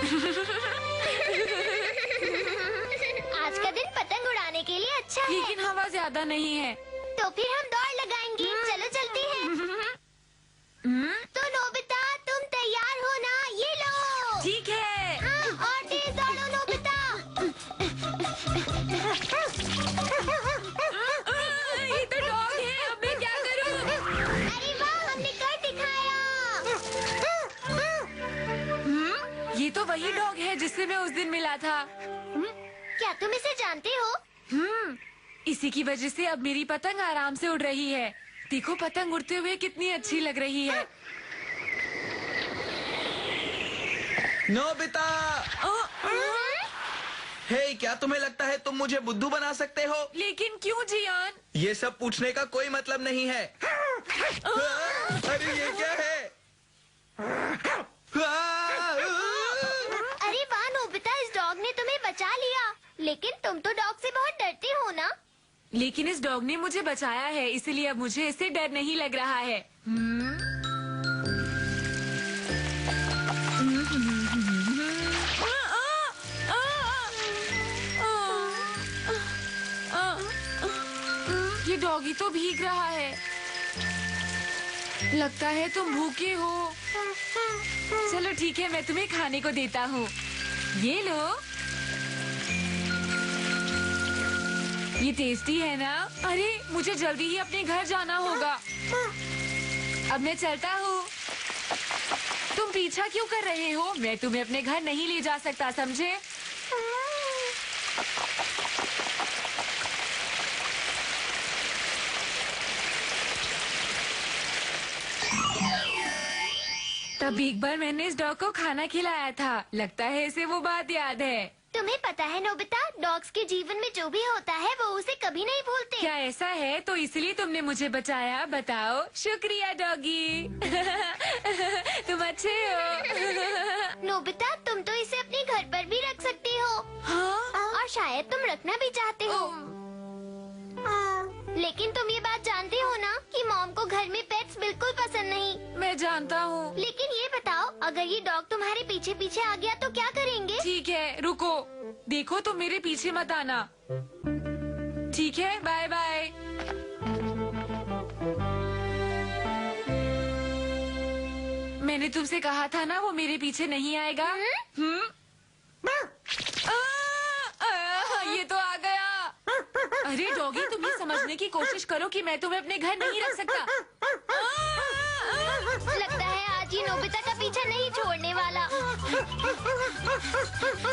आज का दिन पतंग उड़ाने के लिए अच्छा है। लेकिन हवा ज्यादा नहीं है। तो फिर हम दौड़ लगाएंगे। चलो चलते हैं। तो नोबिता, तुम तैयार हो ना? ये लो। ठीक है। हाँ, और तेज दौड़ो नोबिता। ये तो डॉग है, अब मैं क्या करूं? अरे वाह, हमने कर दिखाया। ये तो वही डॉग है जिससे मैं उस दिन मिला था। क्या तुम इसे जानते हो? इसी की वजह से अब मेरी पतंग आराम से उड़ रही है। देखो पतंग उड़ते हुए कितनी अच्छी लग रही है। नोबिता! हे, क्या तुम्हें लगता है तुम मुझे बुद्धू बना सकते हो? लेकिन क्यों जियान? ये सब पूछने का कोई मतलब नहीं है। अरे ये क्या है? अरे वाह नोबिता, इस डॉग ने तुम्हें बचा लिया। लेकिन तुम तो डॉग से बहुत डरते हो ना? लेकिन इस डॉग ने मुझे बचाया है, इसलिए अब मुझे इससे डर नहीं लग रहा है। ये डॉगी तो भीग रहा है। लगता है तुम भूखे हो। चलो ठीक है, मैं तुम्हें खाने को देता हूँ। ये लो। ये टेस्टी है ना? अरे मुझे जल्दी ही अपने घर जाना होगा। अब मैं चलता हूँ। तुम पीछा क्यों कर रहे हो? मैं तुम्हें अपने घर नहीं ले जा सकता, समझे? तब एक बार मैंने इस डॉग को खाना खिलाया था। लगता है इसे वो बात याद है। तुम्हें पता है नोबिता, डॉग्स के जीवन में जो भी होता है वो उसे कभी नहीं भूलते। क्या ऐसा है? तो इसलिए तुमने मुझे बचाया। बताओ। शुक्रिया डॉगी। तुम अच्छे हो। नोबिता, तुम तो इसे अपने घर पर भी रख सकती हो। हाँ? और शायद तुम रखना भी चाहते हो। लेकिन तुम ये बात जानते हो ना कि मॉम को घर में पेट्स बिल्कुल पसंद नहीं। मैं जानता हूँ। लेकिन ये बताओ, अगर ये डॉग तुम्हारे पीछे पीछे आ गया तो क्या करेंगे? ठीक है, रुको। देखो तुम मेरे पीछे मत आना। ठीक है, बाय बाय। मैंने तुमसे कहा था ना वो मेरे पीछे नहीं आएगा। ये तो आ गया। अरे डॉगी, तुम ये समझने की कोशिश करो कि मैं तुम्हें अपने घर नहीं रख सकता। लगता है आज ये नोबिता का पीछा नहीं छोड़ने वाला।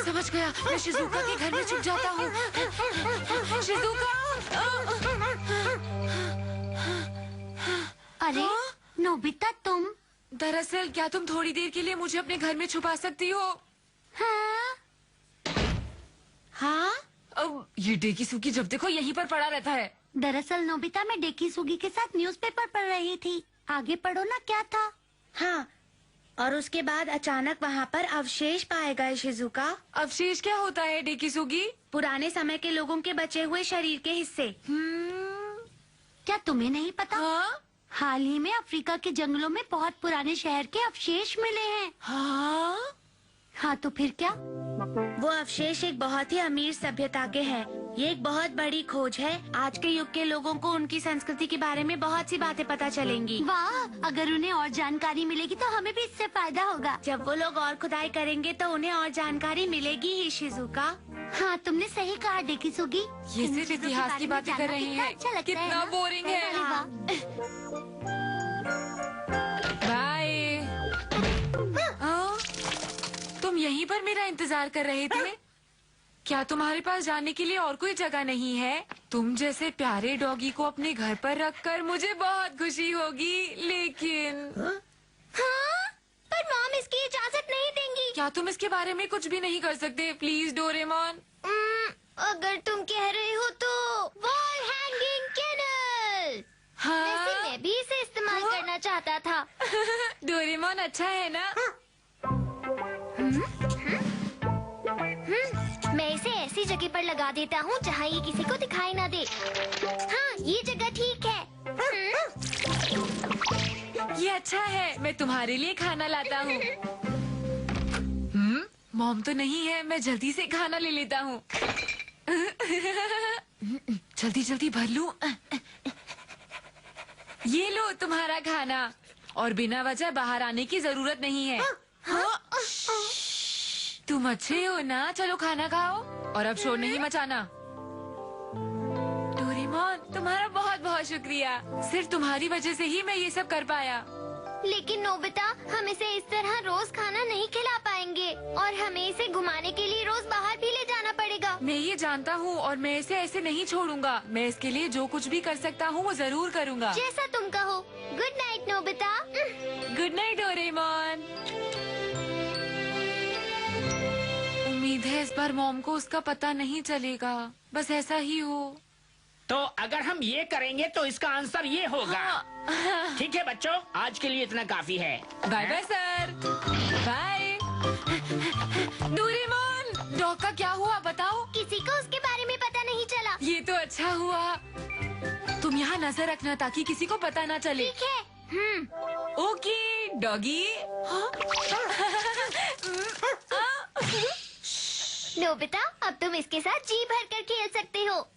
समझ गया, मैं शिजुका के घर में छुप जाता हूँ। शिजुका! अरे नोबिता, तुम? दरअसल क्या तुम थोड़ी देर के लिए मुझे अपने घर में छुपा सकती हो? हाँ? हाँ? अब ये डेकी सुकी जब देखो यहीं पर पड़ा रहता है। दरअसल नोबिता, मैं डेकी सुगी के साथ न्यूज़पेपर पढ़ रही थी। आगे पढ़ो ना, क्या था? हाँ, और उसके बाद अचानक वहाँ पर अवशेष पाए गए शिजुका। अवशेष क्या होता है डेकी सुगी? पुराने समय के लोगों के बचे हुए शरीर के हिस्से। क्या तुम्हें नहीं पता? हाँ? हाल ही में अफ्रीका के जंगलों में बहुत पुराने शहर के अवशेष मिले हैं। हाँ? हाँ तो फिर क्या? वो अवशेष एक बहुत ही अमीर सभ्यता के हैं। ये एक बहुत बड़ी खोज है। आज के युग के लोगों को उनकी संस्कृति के बारे में बहुत सी बातें पता चलेंगी। वाह, अगर उन्हें और जानकारी मिलेगी तो हमें भी इससे फायदा होगा। जब वो लोग और खुदाई करेंगे तो उन्हें और जानकारी मिलेगी ही शिजुका। हाँ, तुमने सही कहा डेकी सुगी। ये सिर्फ इतिहास की बातें कर रहे हैं। कितना बोरिंग है। बाय। तुम यहीं पर मेरा इंतजार कर रहे थे? क्या तुम्हारे पास जाने के लिए और कोई जगह नहीं है? तुम जैसे प्यारे डॉगी को अपने घर पर रखकर मुझे बहुत खुशी होगी, लेकिन हाँ? पर मॉम इसकी इजाजत नहीं देंगी। क्या तुम इसके बारे में कुछ भी नहीं कर सकते? Please Doraemon. अगर तुम कह रहे हो तो वॉल हैंगिंग कैनल। हाँ? वैसे मैं भी इसे इस्तेमाल करना चाहता था। डोरेमोन अच्छा है ना? मैं इसे ऐसी जगह पर लगा देता हूँ जहाँ ये किसी को दिखाई ना दे। हाँ, ये जगह ठीक है। ये अच्छा है। मैं तुम्हारे लिए खाना लाता हूँ। मॉम तो नहीं है, मैं जल्दी से खाना ले लेता हूँ। जल्दी जल्दी भर लूं। ये लो तुम्हारा खाना, और बिना वजह बाहर आने की जरूरत नहीं है। तुम अच्छे हो ना, चलो खाना खाओ और अब शोर नहीं मचाना। डोरेमोन, तुम्हारा बहुत बहुत शुक्रिया। सिर्फ तुम्हारी वजह से ही मैं ये सब कर पाया। लेकिन नोबिता, हम इसे इस तरह रोज खाना नहीं खिला पाएंगे और हमें इसे घुमाने के लिए रोज बाहर भी ले जाना पड़ेगा। मैं ये जानता हूँ और मैं इसे ऐसे नहीं छोड़ूंगा। मैं इसके लिए जो कुछ भी कर सकता हूँ वो जरूर करूँगा। जैसा तुम कहो। Good night Nobita. Good night Doraemon. उम्मीद है इस बार मॉम को उसका पता नहीं चलेगा। बस ऐसा ही हो। तो अगर हम ये करेंगे तो इसका आंसर ये होगा। ठीक है बच्चों, आज के लिए इतना काफी है। Bye bye sir. Bye. Doraemon, dog का क्या हुआ बताओ। किसी को उसके बारे में पता नहीं चला। ये तो अच्छा हुआ। तुम यहाँ नजर रखना ताकि किसी को पता ना चले। ठीक है। Okay doggy. नोबिता, अब तुम इसके साथ जी भर कर खेल सकते हो।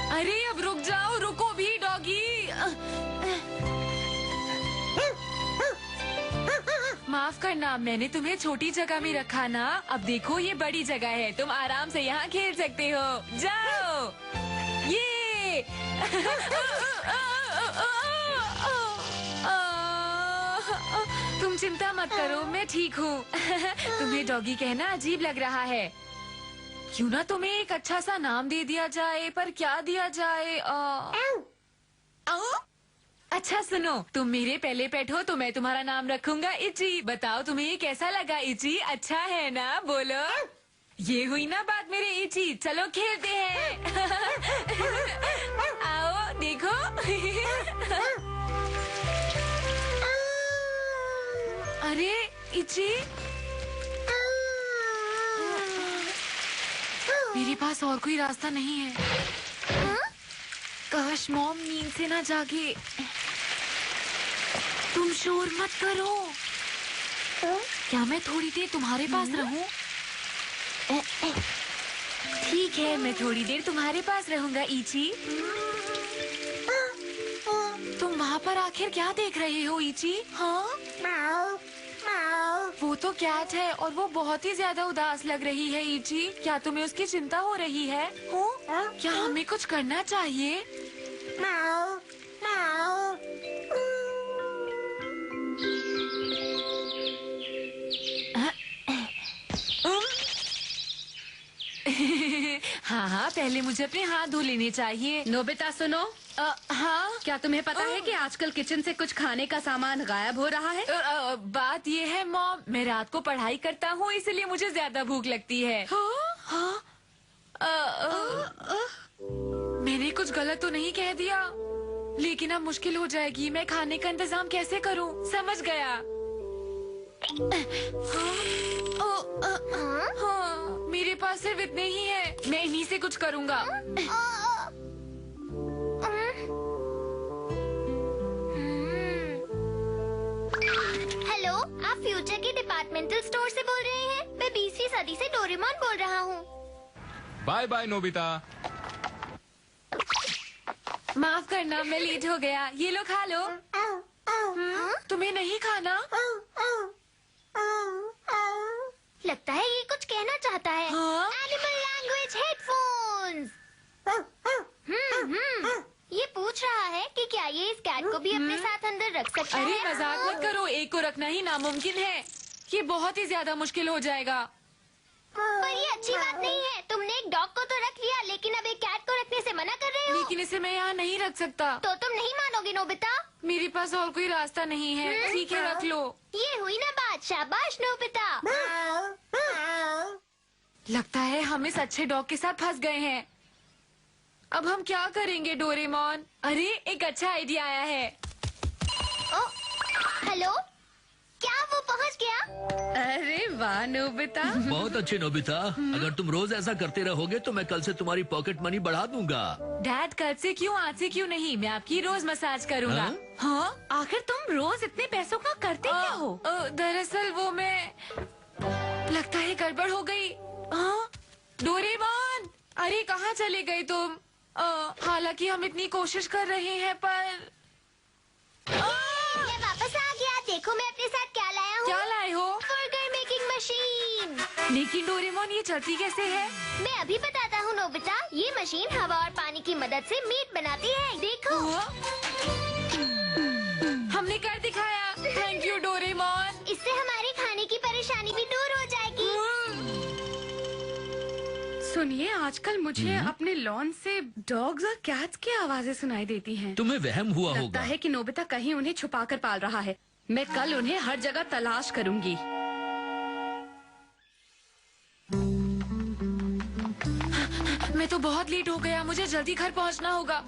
अरे अब रुक जाओ, रुको भी डॉगी। माफ करना, मैंने तुम्हें छोटी जगह में रखा ना। अब देखो ये बड़ी जगह है, तुम आराम से यहाँ खेल सकते हो। जाओ। ये तुम चिंता मत करो, मैं ठीक हूँ। तुम्हें डॉगी कहना अजीब लग रहा है। क्यों ना तुम्हें एक अच्छा सा नाम दे दिया जाए, पर क्या दिया जाए? अच्छा सुनो, तुम मेरे पहले पेट हो तो मैं तुम्हारा नाम रखूंगा इची। बताओ तुम्हें ये कैसा लगा इची? अच्छा है ना? बोलो। ये हुई ना बात मेरे इची। चलो खेलते हैं। आओ देखो। अरे इची, मेरे पास और कोई रास्ता नहीं है। काश मॉम नींद से ना जागे। तुम शोर मत करो। क्या मैं थोड़ी देर तुम्हारे पास रहूं? ठीक है, मैं थोड़ी देर तुम्हारे पास रहूंगा इची। तुम वहाँ पर आखिर क्या देख रहे हो इची? हाँ, वो तो कैट है और वो बहुत ही ज्यादा उदास लग रही है इची। क्या तुम्हें उसकी चिंता हो रही है? क्या हमें कुछ करना चाहिए? हाँ हाँ, पहले मुझे अपने हाथ धो लेने चाहिए। नोबिता सुनो। हाँ, क्या तुम्हें पता है कि आजकल किचन से कुछ खाने का सामान गायब हो रहा है? बात ये है मॉम, मैं रात को पढ़ाई करता हूँ इसलिए मुझे ज्यादा भूख लगती है। हाँ? मैंने कुछ गलत तो नहीं कह दिया? लेकिन अब मुश्किल हो जाएगी। मैं खाने का इंतजाम कैसे करूँ? समझ गया। हाँ, मेरे पास सिर्फ इतने ही है। मैं इन्हीं से कुछ करूँगा। हेलो, आप फ्यूचर के डिपार्टमेंटल स्टोर से बोल रहे हैं? मैं 20वीं सदी से डोरेमोन बोल रहा हूँ। Bye bye Nobita. माफ करना, मैं लेट हो गया। ये लो खा लो। तुम्हें नहीं खाना? लगता है ये कुछ कहना चाहता है। हाँ? Animal language headphones. ये पूछ रहा है कि क्या ये इस कैट को भी अपने साथ अंदर रख सकता अरे है? मजाक मत करो, एक को रखना ही नामुमकिन है। ये बहुत ही ज्यादा मुश्किल हो जाएगा। पर ये अच्छी बात नहीं है। तुमने एक डॉग को तो रख लिया, लेकिन अब एक कैट को रखने से मना कर रहे हो। लेकिन इसे मैं यहाँ नहीं रख सकता। तो तुम नहीं मानोगे नोबिता। मेरे पास और कोई रास्ता नहीं है। ठीक है, रख लो। ये हुई ना बात। शाबाश नोबिता। लगता है हम इस अच्छे डॉग के साथ फंस गए हैं। अब हम क्या करेंगे डोरेमोन? अरे एक अच्छा आइडिया आया है। हेलो, क्या वो पहुंच गया? अरे वाह नोबिता। बहुत अच्छे नोबिता। अगर तुम रोज ऐसा करते रहोगे तो मैं कल से तुम्हारी पॉकेट मनी बढ़ा दूंगा। डैड कल से क्यों, आज से क्यों नहीं, मैं आपकी रोज मसाज करूँगा। हाँ? हाँ? आखिर तुम रोज इतने पैसों का करते क्या हो? दरअसल वो मैं, लगता है गड़बड़ हो गई। हाँ? डोरेमोन, अरे कहाँ चले गए तुम? हालांकि हम इतनी कोशिश कर रहे हैं पर मैं वापस आ गया। देखो मैं अपने साथ क्या लाया हूँ। क्या लाए हो? Burger making machine. लेकिन डोरेमोन ये चलती कैसे है? मैं अभी बताता हूँ नोबिता। ये मशीन हवा और पानी की मदद से मीट बनाती है। देखो। हमने कर दिखाया। Thank you Doraemon. इससे हमारे खाने की परेशानी भी दूर हो जाएगी। सुनिए, आजकल मुझे अपने लॉन से डॉग्स और कैट्स की आवाजें सुनाई देती हैं। तुम्हें वहम हुआ लगता होगा। है कि नोबिता कहीं उन्हें छुपाकर पाल रहा है। मैं कल उन्हें हर जगह तलाश करूंगी। मैं तो बहुत लेट हो गया, मुझे जल्दी घर पहुंचना होगा।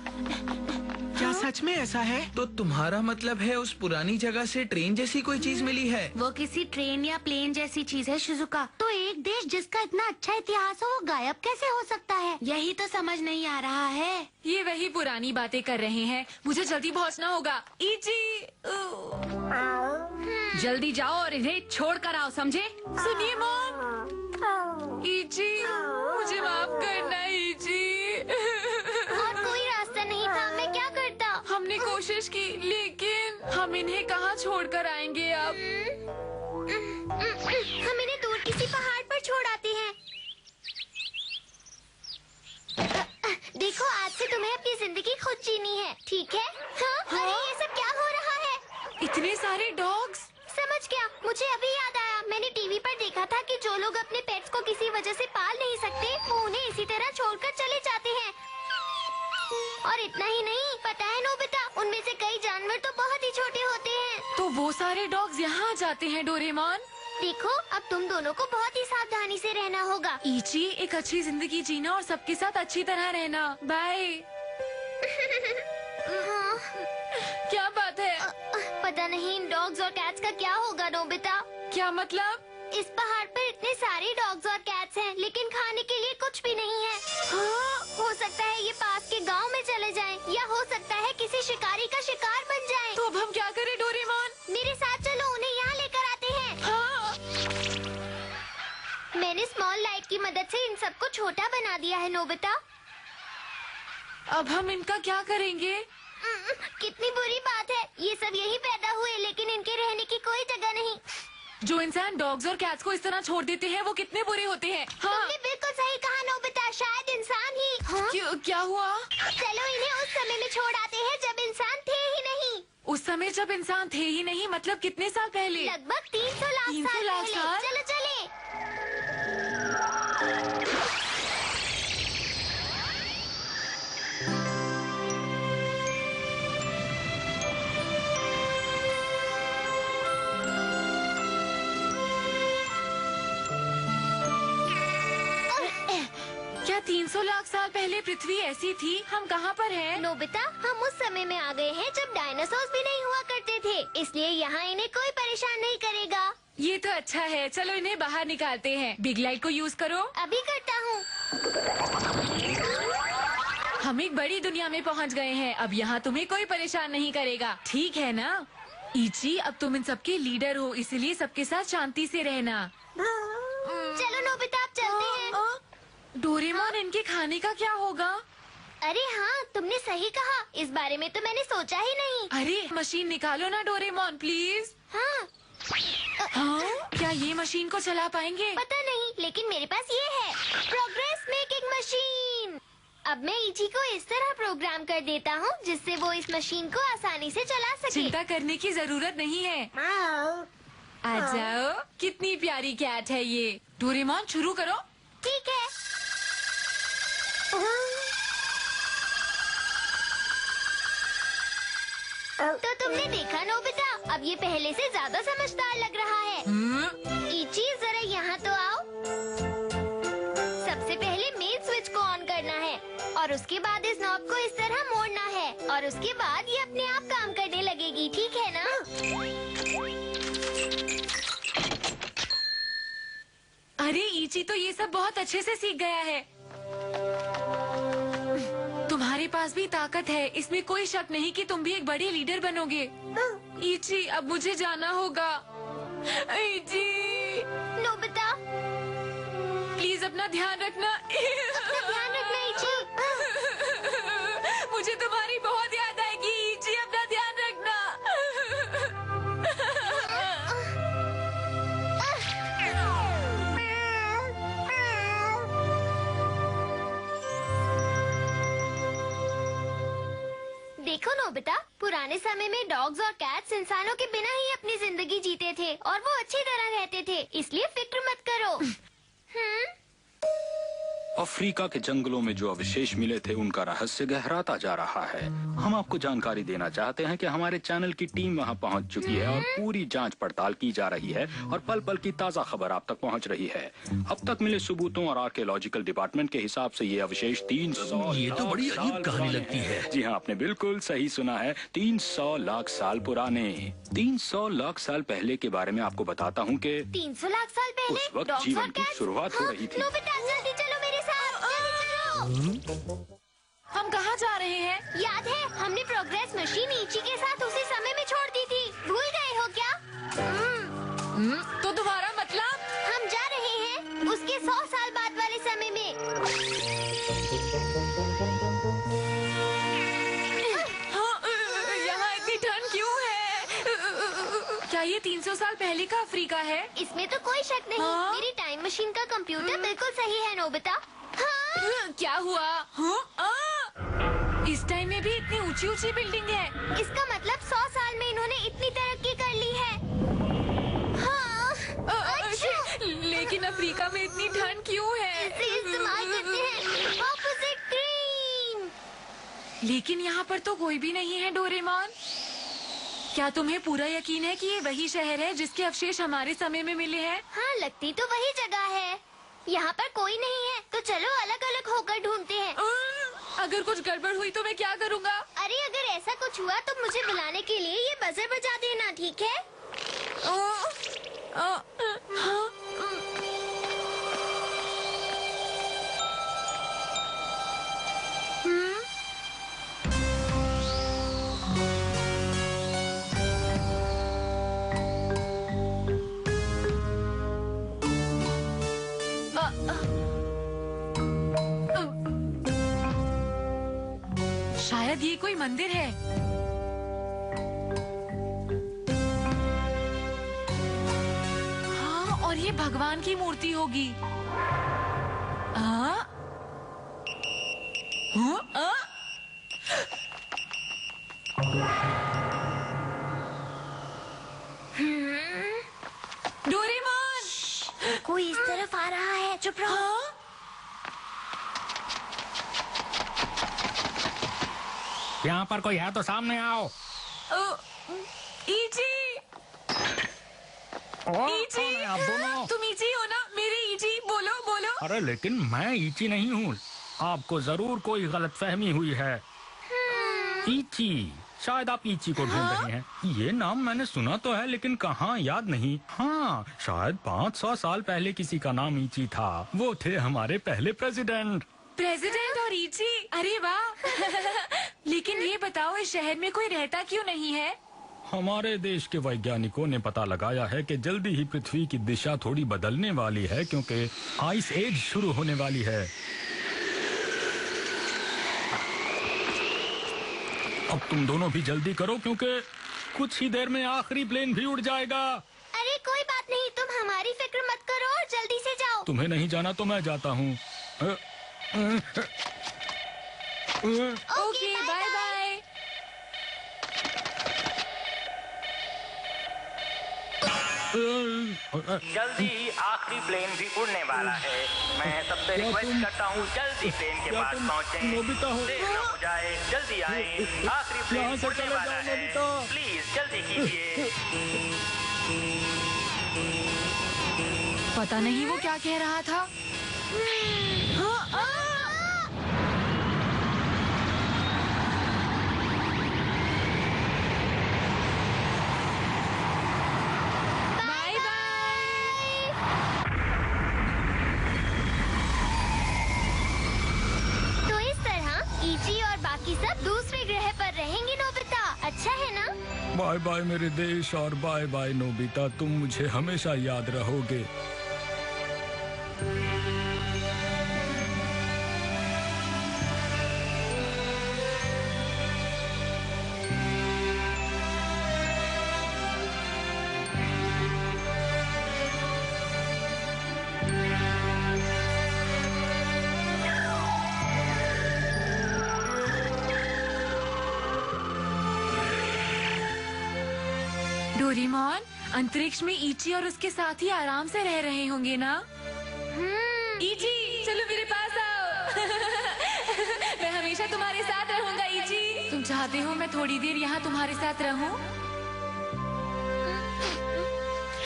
क्या सच में ऐसा है? तो तुम्हारा मतलब है उस पुरानी जगह से ट्रेन जैसी कोई चीज मिली है? वो किसी ट्रेन या प्लेन जैसी चीज है शिजुका। तो एक देश जिसका इतना अच्छा इतिहास हो वो गायब कैसे हो सकता है? यही तो समझ नहीं आ रहा है। ये वही पुरानी बातें कर रहे हैं। मुझे जल्दी पहुंचना होगा। इजी, जल्दी जाओ और इन्हें छोड़ कर आओ, समझे? सुनिए मॉम। इजी, मुझे माफ करना इजी। और कोई रास्ता नहीं था, मैं क्या करता। हमने कोशिश की लेकिन हम इन्हें कहाँ छोड़कर आएंगे अब? हम इन्हें दूर किसी पहाड़ पर छोड़ आते हैं। देखो आज से तुम्हें अपनी जिंदगी खुद जीनी है, ठीक है? हाँ? अरे ये सब क्या हो रहा है? इतने सारे डॉग्स। समझ गया, मुझे अभी याद आया। मैंने टीवी पर देखा था कि जो लोग अपने पेट्स को किसी वजह से पाल नहीं सकते वो उन्हें इसी तरह छोड़कर चले जाते हैं। और इतना ही नहीं, पता है नोबिता, उनमें से कई जानवर तो बहुत ही छोटे होते हैं। तो वो सारे डॉग्स यहाँ आ जाते हैं डोरेमोन। देखो अब तुम दोनों को बहुत ही सावधानी से रहना होगा। इची, एक अच्छी जिंदगी जीना और सबके साथ अच्छी तरह रहना। बाय। हाँ, क्या बात है? पता नहीं इन डॉग्स और कैट्स का क्या होगा नोबिता। क्या मतलब? इस पहाड़ पर इतने सारे डॉग्स और कैट्स हैं, लेकिन खाने के लिए कुछ भी नहीं है। हाँ, हो सकता है ये पास के गांव में चले जाएं, या हो सकता है किसी शिकारी का शिकार बन जाएं। तो अब हम क्या करें डोरेमोन? मेरे साथ चलो, उन्हें यहाँ लेकर आते हैं। हाँ। मैंने स्मॉल लाइट की मदद से इन सबको छोटा बना दिया है नोबिता। अब हम इनका क्या करेंगे? कितनी बुरी बात है। ये सब यही पैदा हुए, लेकिन इनके रहने की कोई जगह नहीं। जो इंसान डॉग्स और कैट्स को इस तरह छोड़ देते हैं वो कितने बुरे होते हैं। हाँ। तुमने बिल्कुल सही कहा नोबिता, शायद इंसान ही। हाँ? क्या हुआ? चलो इन्हें उस समय में छोड़ आते हैं जब इंसान थे ही नहीं। उस समय जब इंसान थे ही नहीं मतलब कितने साल पहले? लगभग 300 लाख 300 साल लाख पहले। साल? चलो चले। क्या 300 लाख साल पहले पृथ्वी ऐसी थी? हम कहाँ पर हैं? नोबिता, हम उस समय में आ गए हैं जब डायनासोर्स भी नहीं हुआ करते थे, इसलिए यहाँ इन्हें कोई परेशान नहीं करेगा। ये तो अच्छा है, चलो इन्हें बाहर निकालते हैं। बिग लाइट को यूज करो। अभी करता हूँ। हम एक बड़ी दुनिया में पहुंच गए हैं, अब यहाँ तुम्हें कोई परेशान नहीं करेगा, ठीक है ना? इची, अब तुम इन सबके लीडर हो, इसलिए सबके साथ शांति से रहना। चलो नोबिता, अब चलते हैं। डोरेमोन, इनके खाने का क्या होगा? अरे हाँ, तुमने सही कहा, इस बारे में तो मैंने सोचा ही नहीं। अरे मशीन निकालो ना डोरेमोन, प्लीज। हाँ। हाँ? क्या ये मशीन को चला पाएंगे? पता नहीं, लेकिन मेरे पास ये है, प्रोग्रेस मेकिंग मशीन। अब मैं इची को इस तरह प्रोग्राम कर देता हूँ जिससे वो इस मशीन को आसानी से चला सके। चिंता करने की जरूरत नहीं है। आ जाओ, कितनी प्यारी कैट है ये। डोरेमोन शुरू करो। ठीक है। तो तुमने देखा नोबिता, अब ये पहले से ज्यादा समझदार लग रहा है। इची, जरा यहाँ तो आओ। सबसे पहले मेन स्विच को ऑन करना है और उसके बाद इस नॉब को इस तरह मोड़ना है और उसके बाद ये अपने आप काम करने लगेगी, ठीक है ना? अरे ईची तो ये सब बहुत अच्छे से सीख गया है। तुम्हारे पास भी ताकत है, इसमें कोई शक नहीं कि तुम भी एक बड़े लीडर बनोगे। ईची, अब मुझे जाना होगा। ईची, नोबिता, प्लीज अपना ध्यान रखना। ध्यान रखना ईची। मुझे तुम्हारी बहुत याद आएगी ईची, अपना ध्यान रखना। देखो नोबिता, पुराने समय में डॉग्स और कैट्स इंसानों के बिना ही अपनी जिंदगी जीते थे और वो अच्छी तरह रहते थे, इसलिए फिक्र मत करो। अफ्रीका के जंगलों में जो अवशेष मिले थे उनका रहस्य गहराता जा रहा है। हम आपको जानकारी देना चाहते हैं कि हमारे चैनल की टीम वहां पहुंच चुकी है और पूरी जांच पड़ताल की जा रही है और पल पल की ताज़ा खबर आप तक पहुंच रही है। अब तक मिले सबूतों और आर्कियोलॉजिकल डिपार्टमेंट के हिसाब से ये अवशेष 300 ये तो बड़ी लाख अजीब साल कहानी पुराने लगती हैं। है। जी हाँ, आपने बिल्कुल सही सुना है, 300 लाख साल पुराने। 300 लाख साल पहले के बारे में आपको बताता हूँ कि 300 लाख साल पहले उस वक्त डॉग्स जीवन और की कैट्स- शुरुआत हो हाँ, रही थी। नोबिता जल्दी चलो मेरे साथ, जल्दी चलो। हम कहाँ जा रहे हैं? याद है हमने प्रोग्रेस मशीन ईची के साथ उसी समय में छोड़ दी थी, भूल गए हो क्या? तो तुम्हारा मतलब? हम जा रहे हैं उसके 100 साल बाद वाले समय में। हाँ, यहाँ इतनी ठंड क्यों है? क्या ये 300 साल पहले का अफ्रीका है? इसमें तो कोई शक नहीं। हाँ? मेरी टाइम मशीन का कंप्यूटर बिल्कुल सही है नोबिता। हाँ? क्या हुआ? इस टाइम में भी इतनी ऊंची ऊंची बिल्डिंग है। इसका मतलब 100 साल में इन्होंने इतनी तरक्की कर ली है। हाँ? अच्छा। लेकिन अफ्रीका में इतनी ठंड क्यों है? इसे इस्तेमाल करते हैं ऑपोजिट ग्रीन। लेकिन यहाँ पर तो कोई भी नहीं है डोरेमोन। क्या तुम्हें पूरा यकीन है कि ये वही शहर है जिसके अवशेष हमारे समय में मिले हैं? हाँ, लगती तो वही जगह है। यहाँ पर कोई नहीं है, तो चलो अलग अलग होकर ढूंढते हैं। अगर कुछ गड़बड़ हुई तो मैं क्या करूँगा? अरे अगर ऐसा कुछ हुआ तो मुझे बुलाने के लिए ये बजर बजा देना, ठीक है? शायद ये कोई मंदिर है। हाँ, और ये भगवान की मूर्ति होगी। हाँ? हाँ? डोरेमोन! कोई इस तरफ आ रहा है, चुप रहो। हाँ? यहाँ पर कोई है तो सामने आओ। ईची! ईची! कौन है आप दोनों? तुम ईची हो ना? मेरी ईची, बोलो बोलो। अरे लेकिन मैं ईची नहीं हूँ, आपको जरूर कोई गलतफहमी हुई है। ईची, शायद आप ईची को ढूंढ रहे हैं। ये नाम मैंने सुना तो है लेकिन कहाँ याद नहीं। हाँ, शायद 500 साल पहले किसी का नाम ईची था। वो थे हमारे पहले प्रेसिडेंट। प्रेसिडेंट और ईची, अरे वाह। लेकिन ये बताओ, इस शहर में कोई रहता क्यों नहीं है? हमारे देश के वैज्ञानिकों ने पता लगाया है कि जल्दी ही पृथ्वी की दिशा थोड़ी बदलने वाली है क्योंकि आइस एज शुरू होने वाली है। अब तुम दोनों भी जल्दी करो क्योंकि कुछ ही देर में आखिरी प्लेन भी उड़ जाएगा। अरे कोई बात नहीं, तुम हमारी फिक्र मत करो और जल्दी से जाओ। तुम्हें नहीं जाना तो मैं जाता हूँ। Okay, bye bye. जल्दी ही आखिरी प्लेन भी उड़ने वाला है। मैं सबसे रिक्वेस्ट करता हूँ जल्दी प्लेन के पास पहुँचे। नोबिता हो? देर न हो जाए, जल्दी आए। आखिरी प्लेन यहाँ से उड़ने चले वाला जाओ, है। नोबिता। प्लीज जल्दी कीजिए। पता नहीं वो क्या कह रहा था। Bye bye. बाय बाय मेरे देश और बाय बाय नोबिता, तुम मुझे हमेशा याद रहोगे। डोरेमोन, अंतरिक्ष में इची और उसके साथी आराम से रह रहे होंगे ना? इची, चलो मेरे पास आओ। मैं हमेशा तुम्हारे साथ रहूंगा इची। तुम चाहते हो मैं थोड़ी देर यहाँ तुम्हारे साथ रहूं?